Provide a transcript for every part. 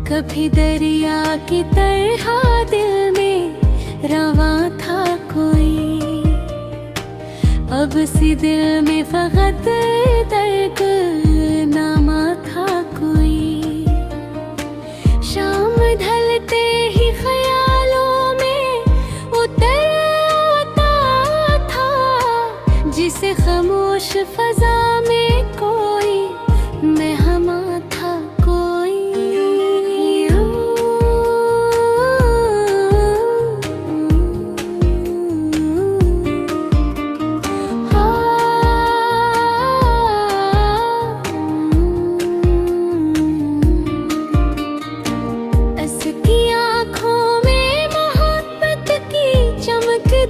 कभी दरिया की तरह दिल में रवां था कोई, अब सी दिल में फकत दर्द नामा था कोई। शाम ढलते ही ख्यालों में उतर आता था, जिसे खामोश फजा में कोई मेहमा था कोई।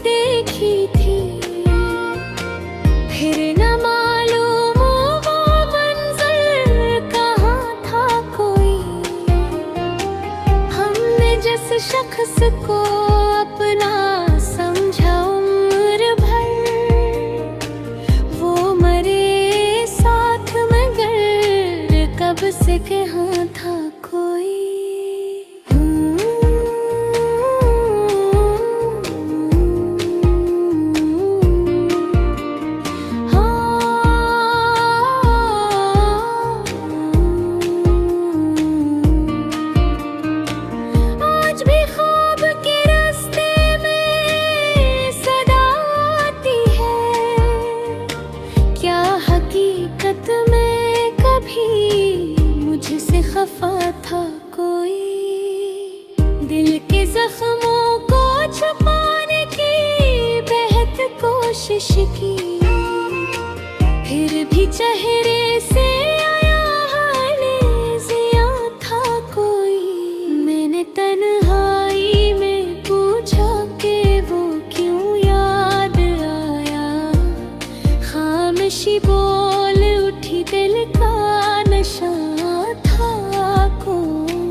देखी थी फिर न मालूम वो मंज़र कहाँ था कोई। हमने जिस शख्स को अपना समझा उम्र भर, वो मरे साथ मगर कब से कहाँ था कोई। हकीकत में कभी मुझसे खफा था कोई, दिल के जख्मों को छुपाने की बेहद कोशिश की, फिर भी चेहरे से आया हाले जिया था कोई। मैंने तन्हाई में पूछा कि वो क्यों याद आया, खामोशी बोल उठी दिल का नशा था कोई।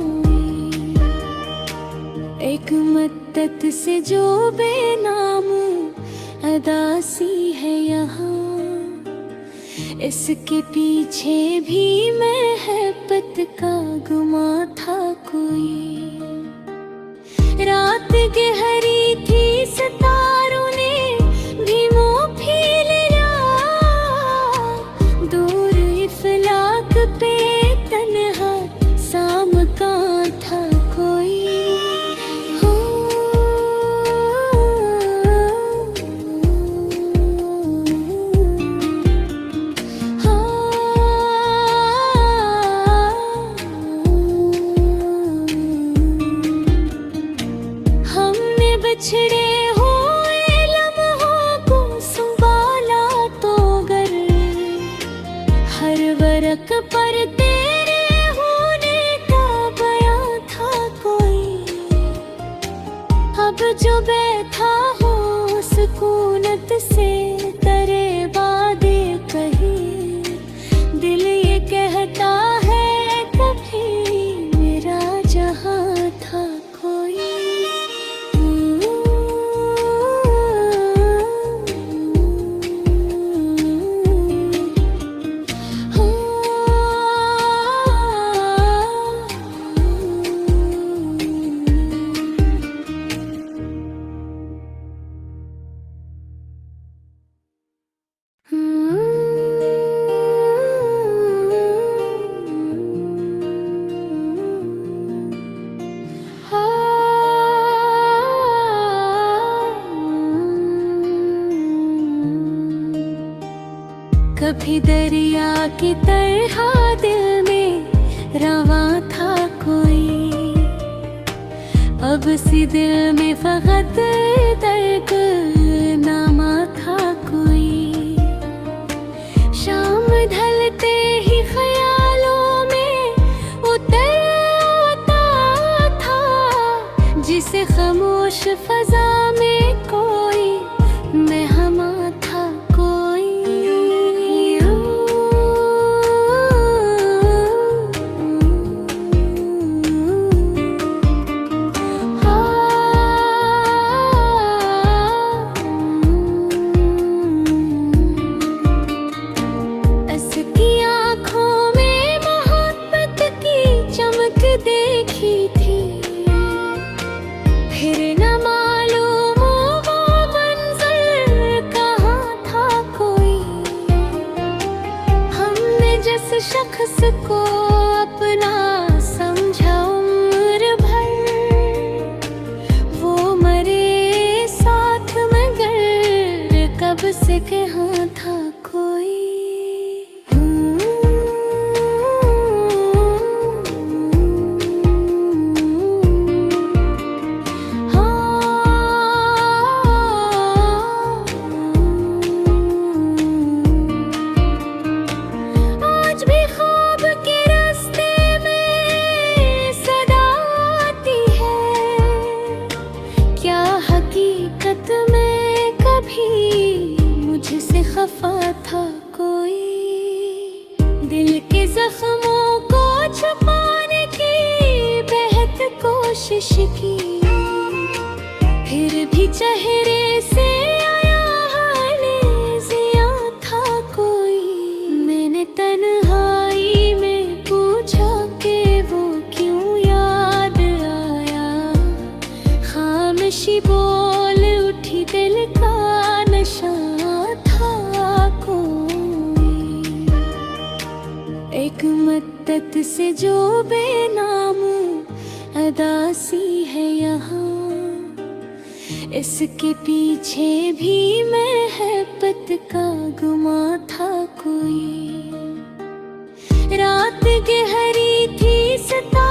एक मद्दत से जो बेनाम अदासी है यहाँ, इसके पीछे भी महब्बत का गुमा था कोई। रात गहरी थी सितारों ने भी मुँह फील लिया, दूर इफलाक पे तन्हा साम का था कोई। हमने बिछड़े हुए लम्हों को संभाला तो गर, हर वरक पर तेरे होने का बयां था कोई। अब जो बैठा हो सुकूनत से तरे बादे कही, दिल ये कहता है कभी मेरा जहां था कोई। कभी दरिया की तरह दिल में रवां था कोई, अब सी दिल में फकत दर्द नामा था कोई। शाम ढलते ही ख्यालों में उतर आता था, जिसे खामोश फजा में कोई मेहमा था कोई। देखी कोशिश की, फिर भी चेहरे से आया हाले जिया था कोई। मैंने तन्हाई में पूछा कि वो क्यों याद आया, खामोशी बोल उठी दिल का नशा था कोई। एक मद्दत से जो बेनाम अदासी है यहाँ, इसके पीछे भी महब्बत का गुमा था कोई। रात गहरी थी सता